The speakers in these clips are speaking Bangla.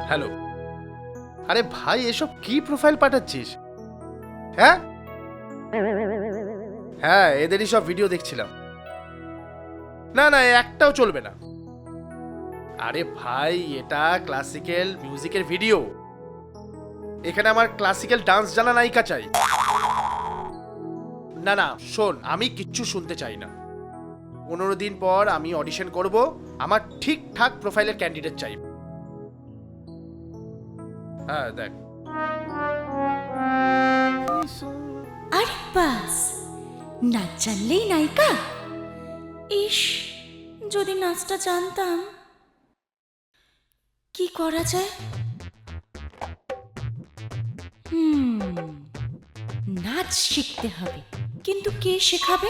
হ্যালো। আরে ভাই, এসব কি প্রোফাইল পাঠাচ্ছিস? হ্যাঁ হ্যাঁ, এদেরই সব ভিডিও দেখছিলাম। না না, একটাও চলবে না। আরে ভাই, এটা ক্লাসিক্যাল মিউজিকের ভিডিও। এখানে আমার ক্লাসিক্যাল ডান্স জানা নায়িকা চাই। না না শোন, আমি কিচ্ছু শুনতে চাই না। 15 দিন পর আমি অডিশন করব। আমার ঠিকঠাক প্রোফাইলের ক্যান্ডিডেট চাই। হ্যাঁ দেখ। আরে বাস, নাচ জানলেই নায়িকা। ইস, যদি নাচটা জানতাম। কি করা যায়? নাচ শিখতে হবে, কিন্তু কে শেখাবে?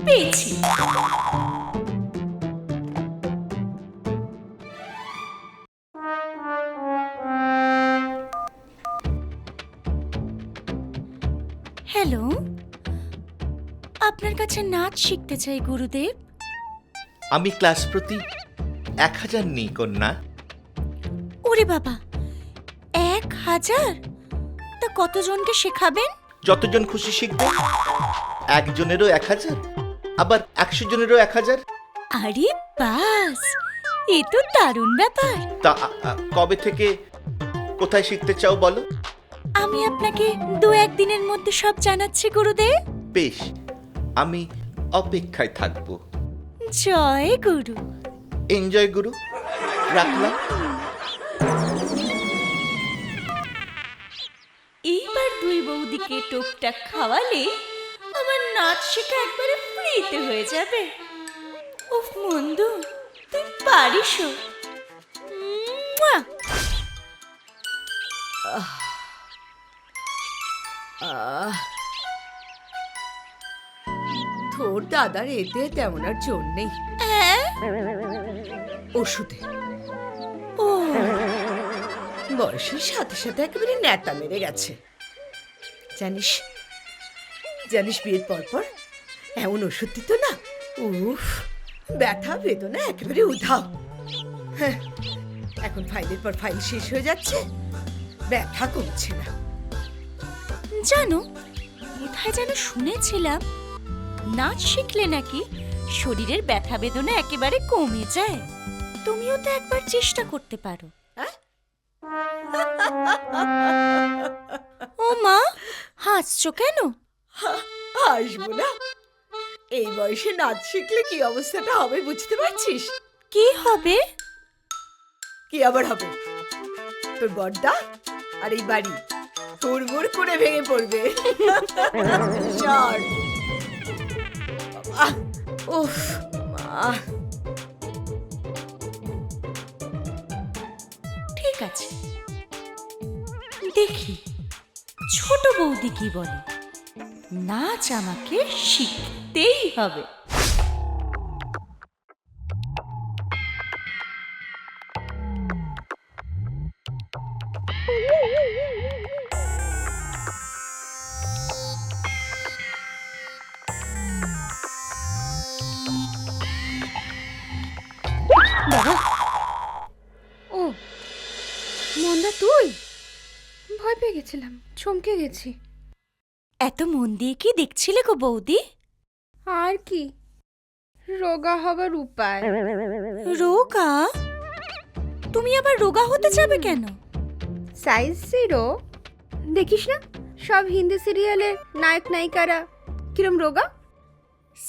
পেয়েছি। হ্যালো, আপনার কাছে নাচ শিখতে চাই গুরুদেব। আমি ক্লাস প্রতি 1000 নিই কন্যা। ওরে বাবা, 1000? তা কতজনকে শেখাবেন? যতজন খুশি শিখবে। একজনেরও 1000, আবার 100 জনেরও 1000। আরে বাস, এ তো দারুণ ব্যাপার। তা কবে থেকে কোথায় শিখতে চাও বলো? আমি আপনাকে 2-1 দিনের মধ্যে সব জানাচ্ছি গুরুদেব। বেশ, আমি অপেক্ষায় থাকবো। জয় গুরু। এনজয় গুরু, রাখলাম। এইবার দুই বৌদিকে টোপটা খাওয়ালে আমার নাচ শেখা একবারে ফ্রিতে হয়ে যাবে। উফ মন্দু, তুই পারিস। তোর দাদার এতে তেমন আর জোর নেই। ওষুধে ও, বয়সের সাথে সাথে একেবারে ন্যাতা মেরে গেছে। জানিস জানিস বিয়ের পর পর এমন ওষুধ দিত না, উফ, ব্যথা বেদনা একেবারে উধাও। হ্যাঁ, এখন ফাইলের পর ফাইল শেষ হয়ে যাচ্ছে, ব্যথা কমছে না। জানো, কোথায় যেন শুনেছিলাম নাচ শিখলে নাকি শরীরের ব্যথা বেদনা একেবারে কমে যায়। তুমিও তো একবার চেষ্টা করতে পারো। ও মা, হাসছো কেন? আসবো না? এই বয়সে নাচ শিখলে কি অবস্থাটা হবে বুঝতে পারছিস? কি হবে? কি আবার হবে? তোর বড়দা আর এই বাড়ি হুড়মুড় করে ভেঙে পড়বে। চল। উফ মা। ঠিক আছে, দেখি ছোট বৌদি কি বলে। নাচ আমাকে শিখতেই হবে। ও মন্দা, তুই? ভয় পেয়ে গেছিলাম, চমকে গেছি। এত মন দিয়ে কি দেখছিলে গো বৌদি? আর কি, রোগা হবার উপায়। রোগা? তুমি আবার রোগা হতে যাবে কেন? সাইজ 0। দেখিস না সব হিন্দি সিরিয়ালের নায়ক নায়িকারা কিরম রোগা।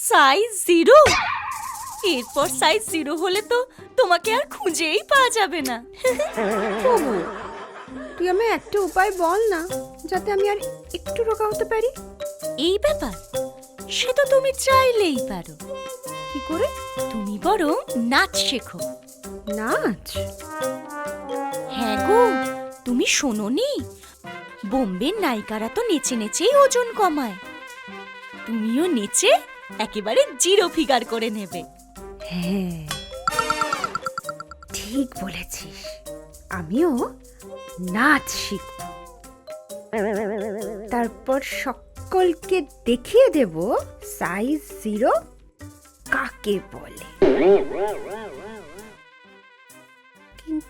সাইজ 0? এরপর সাইজ 0 হলে তো তোমাকে আর খুঁজেই পাওয়া যাবে না। ওগো, তুই আমায় একটা উপায় বল না, যাতে আমি আর একটু রোগা হতে পারি। এই ব্যাপার, সে তো তুমি চাইলেই পারো। কি করে? তুমি বরং নাচ শেখো। নাচ? হ্যাঁ গো, তুমি শোনোনি? বোম্বের নায়িকারা তো নেচে নেচেই ওজন কমায়। তুমিও নেচে একেবারে 0 ফিগার করে নেবে। হ্যাঁ, ঠিক বলেছিস, আমিও নাচ শিখব। তারপর সকলকে দেখিয়ে দেব সাইজ 0 কাকে বলে।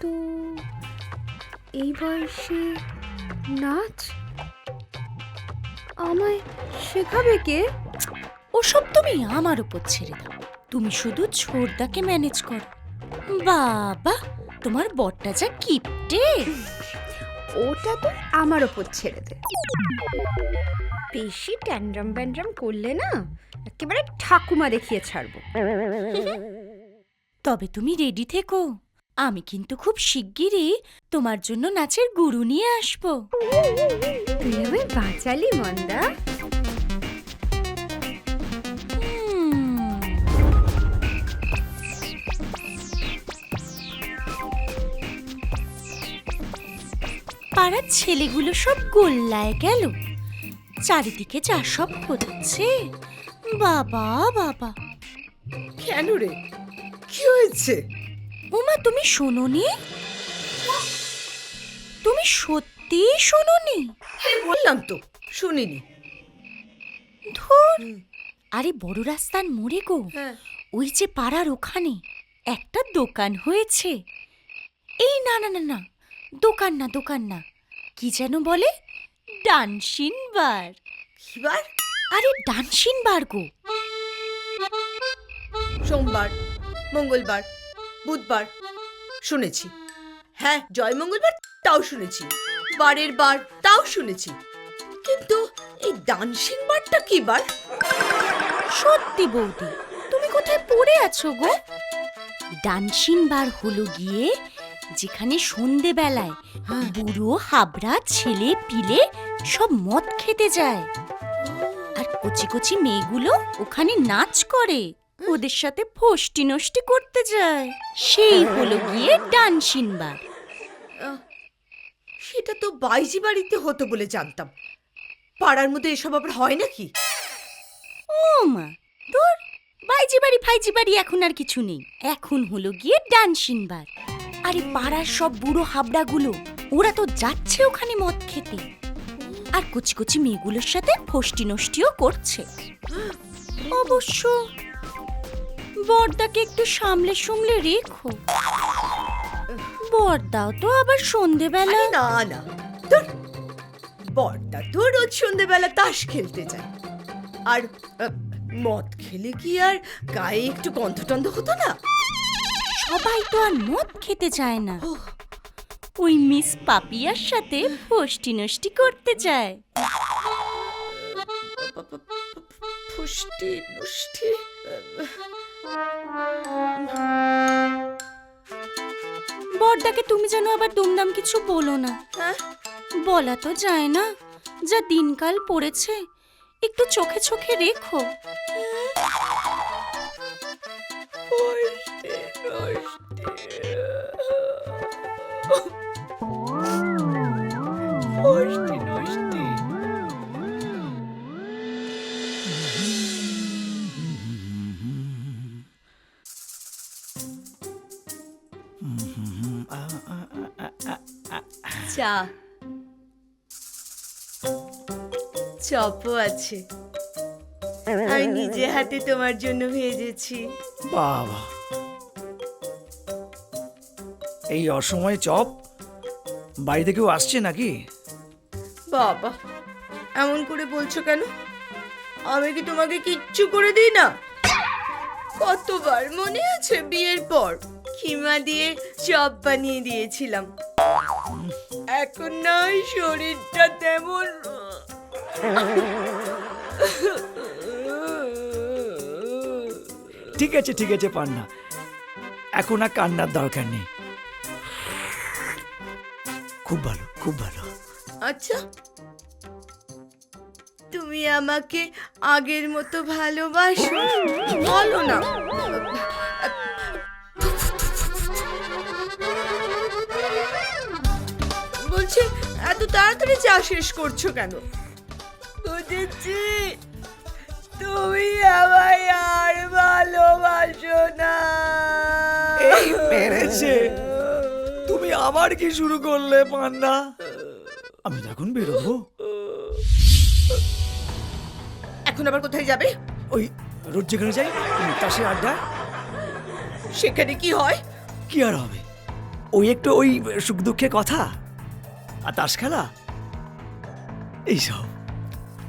কিন্তু এই বয়সে নাচ আমায় শেখাবে কে? ওসব তুমি আমার উপর ছেড়ে দাও, তুমি শুধু ছোড়দাকে ম্যানেজ করো। বাবা, তোমার বরটা যা কিপটে। ওটা তো আমার ওপর ছেড়ে দে। বেশি ট্যান্ড্রাম ব্যান্ড্রাম করলে না একেবারে ঠাকুমা দেখিয়ে ছাড়বো। তবে তুমি রেডি থেকো, আমি কিন্তু খুব শিগগিরই তোমার জন্য নাচের গুরু নিয়ে আসবো। তুই আমায় বাঁচালি মন্দা। পাড়ার ছেলেগুলো সব গোল্লায় গেল, চারিদিকে যা সব হচ্ছে, বাবা বাবা। কেন রে, কি হয়েছে? ওমা, তুমি শোনোনি? তুমি সত্যি শোনোনি? বললাম তো শুনিনি। ধুর, আরে বড় রাস্তার মোড়ে গো, হ্যাঁ, ওই যে পাড়ার ওখানে একটা দোকান হয়েছে। এই না না না না, দোকান না, দোকান না, কি যেন বলে, ডান্সিং বার। কি বার? আরে ডান্সিং বার গো। সোমবার, মঙ্গলবার, বুধবার শুনেছি। হ্যাঁ, জয় মঙ্গলবার তাও শুনেছি, বারের বার তাও শুনেছি, কিন্তু এই ডান্সিং বারটা কি বার? সত্যি বৌদি, তুমি কোথায় পড়ে আছো গো? ডান্সিং বার হলো গিয়ে যেখানে সন্ধেবেলায় বুড়ো হাবড়া ছেলে পিলে সব মদ খেতে যায়, আর কচি কচি মেয়েগুলো ওখানে নাচ করে, ওদের সাথে ফষ্টি নষ্টি করতে যায়, সেই হলো গিয়ে ডান্সিং বার। সেটা তো বাইজি বাড়িতে হতো বলে জানতাম, পাড়ার মধ্যে এসব আবার হয় নাকি? ও মা, তোর বাইজি বাড়ি ফাইজি বাড়ি এখন আর কিছু নেই, এখন হলো গিয়ে ডান্সিং বার। আরে পাড়ার সব বুড়ো হাবড়াগুলো ওরা তো যাচ্ছে ওখানে মদ খেতে, আর কচি কচি মেয়েগুলোর সাথে ফষ্টি নষ্টিও করছে। অবশ্য বড়দাকে একটু সামলে সুমলে রেখো, বড়দাও তো আবার সন্ধেবেলা। আরে না না, তোর বড়টা তো রোজ সন্ধেবেলা তাস খেলতে যায়, আর মদ খেলে কি আর গায়ে একটু গন্ধ হতো না? সবাই তো আর মদ খেতে যায় না, ওই মিস পাপিয়ার সাথে ফষ্টি নষ্টি করতে যায়। ফুষ্টি নুষ্টি। বড়দাকে তুমি যেন আবার দুমদাম কিছু বলো না, হ্যাঁ, বলা তো যায় না, যা দিনকাল পড়েছে, একটু চোখে চোখে রেখো। ফুষ্টি নুষ্টি। চা, চপও আছে, আমি নিজে হাতে তোমার জন্য ভেজেছি। বাবা, এই অসময়ে চপ? বাড়িতে কেউ আসছে নাকি? বাবা, এমন করে বলছো কেন? আমি কি তোমাকে কিচ্ছু করে দিই না? কতবার মনে আছে বিয়ের পর কিমা দিয়ে চপ বানিয়ে দিয়েছিলাম। এখন নয়, শরীরটা তেমন। ঠিক আছে পান্না, এখন আর কান্নার দরকার নেই। খুব ভালো, খুব ভালো। আচ্ছা, তুমি আমাকে আগের মতো ভালোবাসো? বলো না। বলছি, এত তাড়াতাড়ি চা শেষ করছো কেন? বুঝেছি, তুমি আমায় আর ভালোবাসো না। এই মেরেছে, তুমি আবার কি শুরু করলে পান্না? আমি তো এখন বেরোবো। এখন আবার কোথায় যাবে? ওই রোজ যেখানে যাই, তাসের আড্ডা। সেখানে কি হয়? কি আর হবে, ওই একটু ওই সুখ দুঃখের কথা আর তাস খেলা এইসব।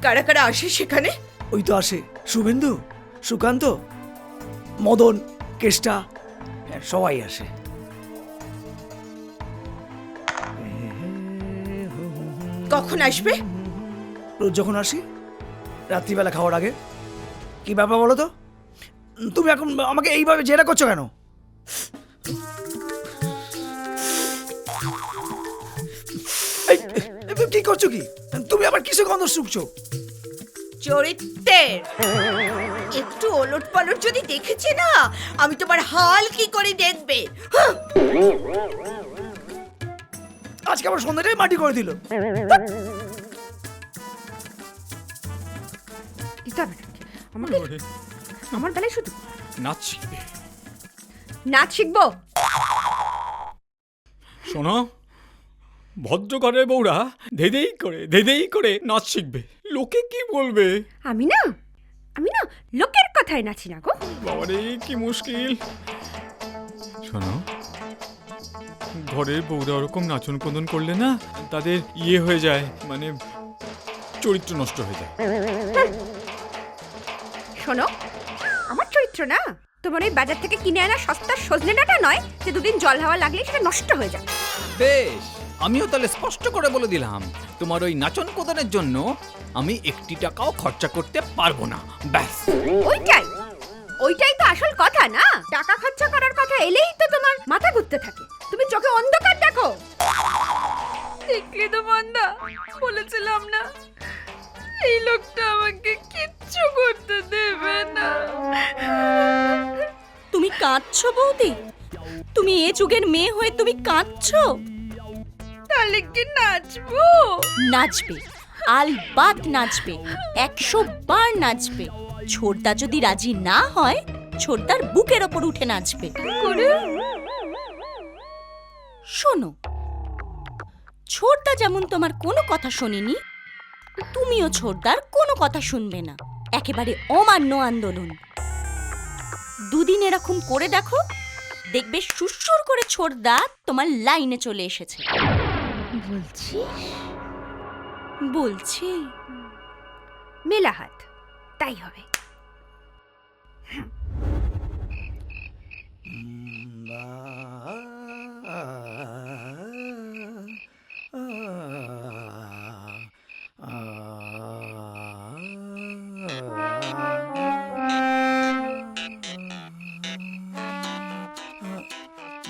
কারা কারা আসে সেখানে? ওই তো আসে শুভেন্দু, সুকান্ত, মদন, কেষ্টা, হ্যাঁ, সবাই আসে। কখন আসবে? রোজ যখন আসি রাত্রিবেলা খাওয়ার আগে। কি ব্যাপার বলো তো? তুমি এখন আমাকে এইভাবে জেরা করছো কেন? এই, তুমি কি করছো কি? তুমি আবার কিসে গন্ধ শুকছো? চরিত্রের একটু ওলট পালট যদি দেখেছি না, আমি তোমার হাল কি করে দেখবে? হাহ! আজকে আবার সন্ধ্যাটাই মাটি করে দিল। দিতে হবে না। আমাকে আমার বেলায় শুধু নাচ শিখবে। নাচ শিখবো? শোনো, ভদ্র ঘরের বউরা ধেদেই করে নাচ শিখবে। লোকে কি বলবে? আমি না লোকের কথায় নাচি না গো। বাবারে কি মুশকিল। শোনো, ঘরের বউরা ওরকম নাচন কোদন করলে না তাদের ইয়ে হয়ে যায়, মানে চরিত্র নষ্ট হয়ে যায়। শোনো, আমার চরিত্র না তোমার ওই বাজার থেকে কিনে আনা সস্তার সজনে ডাঁটা নয় যে দুদিন জল হাওয়া লাগলেই সেটা নষ্ট হয়ে যায়। বেশ, আমিও তাহলে স্পষ্ট করে বলে দিলাম, তোমার ওই নাচন কোদনের জন্য আমি 1 টাকাও খরচা করতে পারবো না। ব্যাস। ওইটাই তো আসল কথা না। টাকা খরচা করার কথা এলেই তো তোমার মাথা ঘুরতে থাকে, তুমি চোখে অন্ধকার দেখো। দেখলি তো মন্দা, বলেছিলাম না এই লোকটা আমাকে কিচ্ছু করতে দেবে না। তুমি কাঁদছো বৌদি? তুমি এ যুগের মেয়ে হয়ে তুমি কাঁদছো? তাহলে কি নাচবো? নাচবে, আলবাত নাচবে, 100 বার নাচবে। ছোটদা যদি রাজি না হয়, ছোটদার বুকের ওপর উঠে নাচবে। শোনো, ছোটদা যেমন তোমার কোনো কথা শোনেনি, তুমিও ছোটদার কোনো কথা শুনবে না। একেবারে অমান্য আন্দোলন। 2 দিন এরকম করে দেখো, দেখবে সুসুর করে ছোটদা তোমার লাইনে চলে এসেছে। বলছি মেলা হাত, তাই হবে।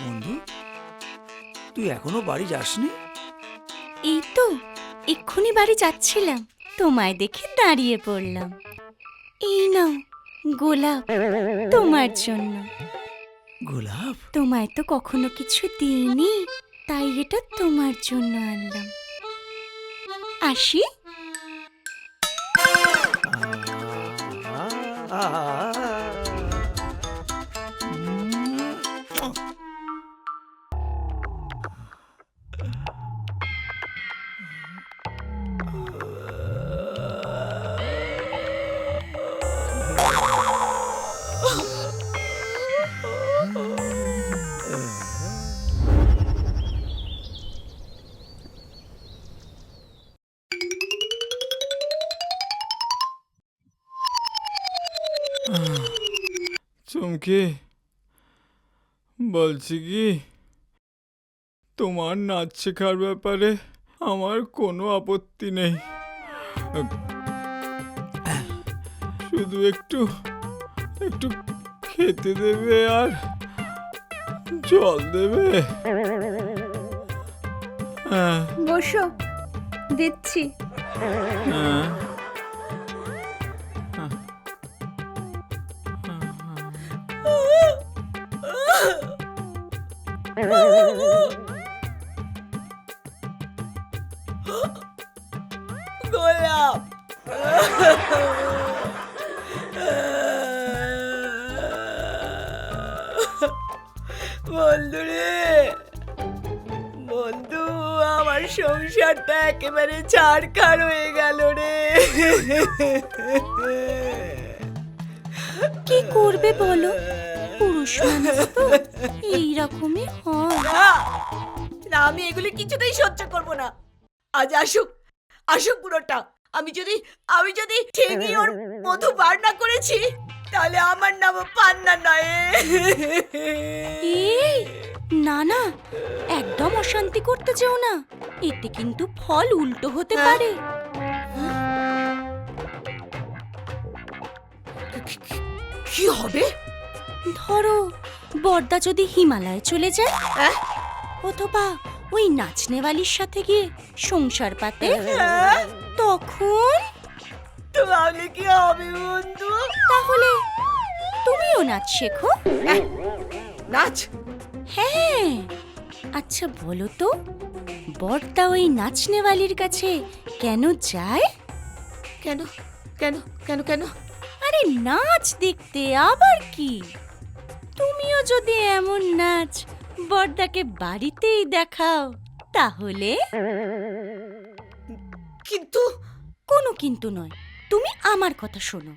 বন্ধু, তুই এখনো বাড়ি যাসনি? এই তো এক্ষুনি বাড়ি যাচ্ছিলাম, তোমায় দেখে দাঁড়িয়ে পড়লাম। এই নাও গোলাপ, তোমার জন্য। গোলাপ? তোমায় তো কখনো কিছু দিইনি, তাই এটা তোমার জন্য আনলাম। আসি। চমকে বলছি কি, তোমার নাচ শেখার ব্যাপারে আমার কোনো আপত্তি নেই, শুধু একটু খেতে দেবে আর জল দেবে। হ্যাঁ বসো, দিচ্ছি। হ্যাঁ। গোলাপ, বন্ধু রে বন্ধু, আমার সংসারটা একেবারে ছাড়খাড় হয়ে গেল রে। কি করবে বলো, পুরুষ মানুষ তো এইরকমই হয়। না না, আমি এগুলি কিছুতেই সহ্য করব না। আজ আসুক, আসুক পুরোটা। আমি যদি ঠিকই ওর মধু বার না করেছি, তাহলে আমার নাম পান্না নয়। এই না না, একদম অশান্তি করতে যেও না, এতে কিন্তু ফল উল্টো হতে পারে। কি হবে? ধরো বড়দা যদি হিমালয়ে চলে যায়, হ্যাঁ? অথবা ওই নাচনেওয়ালির সাথে গিয়ে সংসার পাতে, তখন তাহলে কি হবে বন্ধু? তাহলে তুমিও নাচ শেখো। নাচ? হ্যাঁ, আচ্ছা বলো তো, বড়দা ওই নাচনেওয়ালির কাছে কেন যায়? কেন কেন কেন কেন? আরে নাচ দেখতে, আবার কি। তুমিও যদি এমন নাচ বড়দাকে বাড়িতেই দেখাও, তাহলে? কিন্তু কোনো কিন্তু নয়, তুমি আমার কথা শোনো।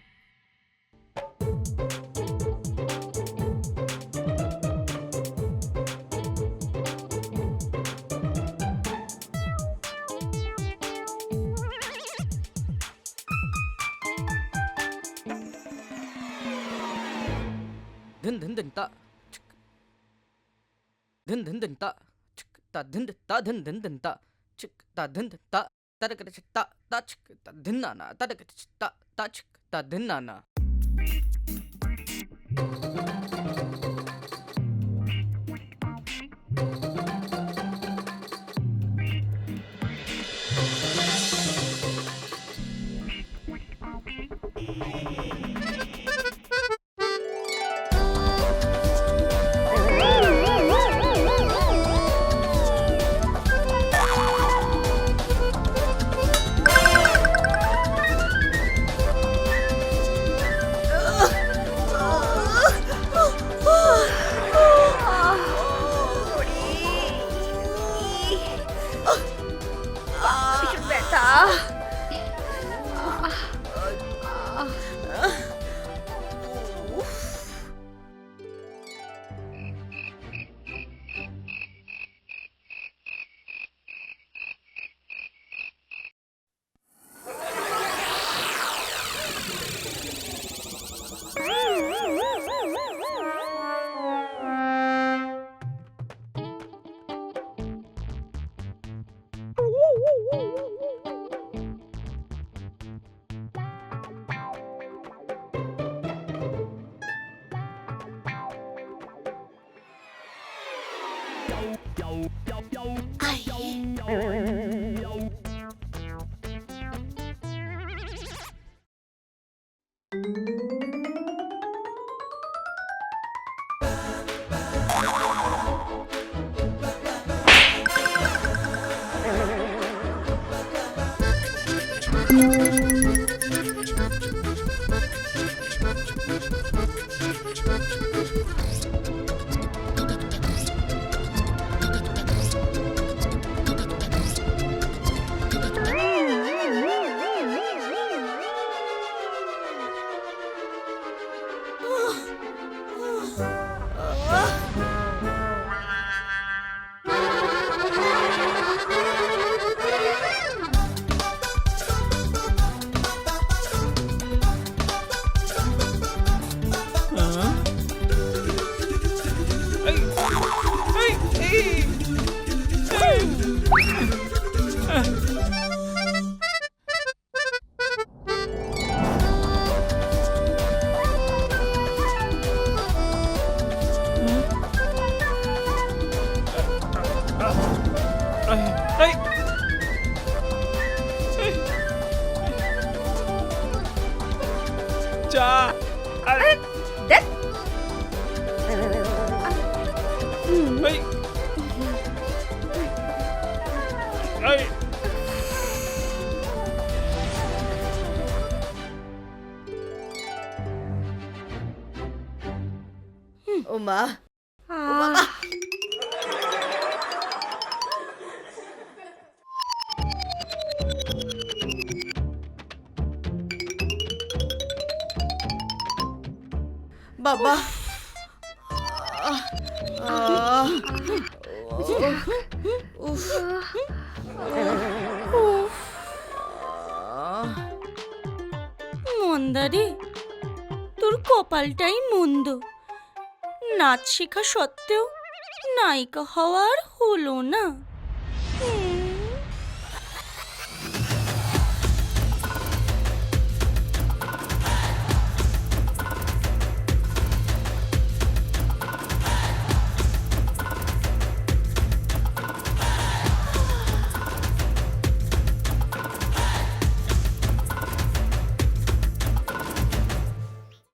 든 든 든 따 든 든 든 따 따 든 따 든 든 든 따 따 든 따 따르그르 따따 따 든나나 따르그르 따따 든나나 ভীষণ ব্যথা। দেখ ও মা, ও বাবা। বাবা মন্দারে, তোর কপালটাই মন্দ। নাচ শেখা সত্ত্বেও নায়িকা হওয়ার হলো না।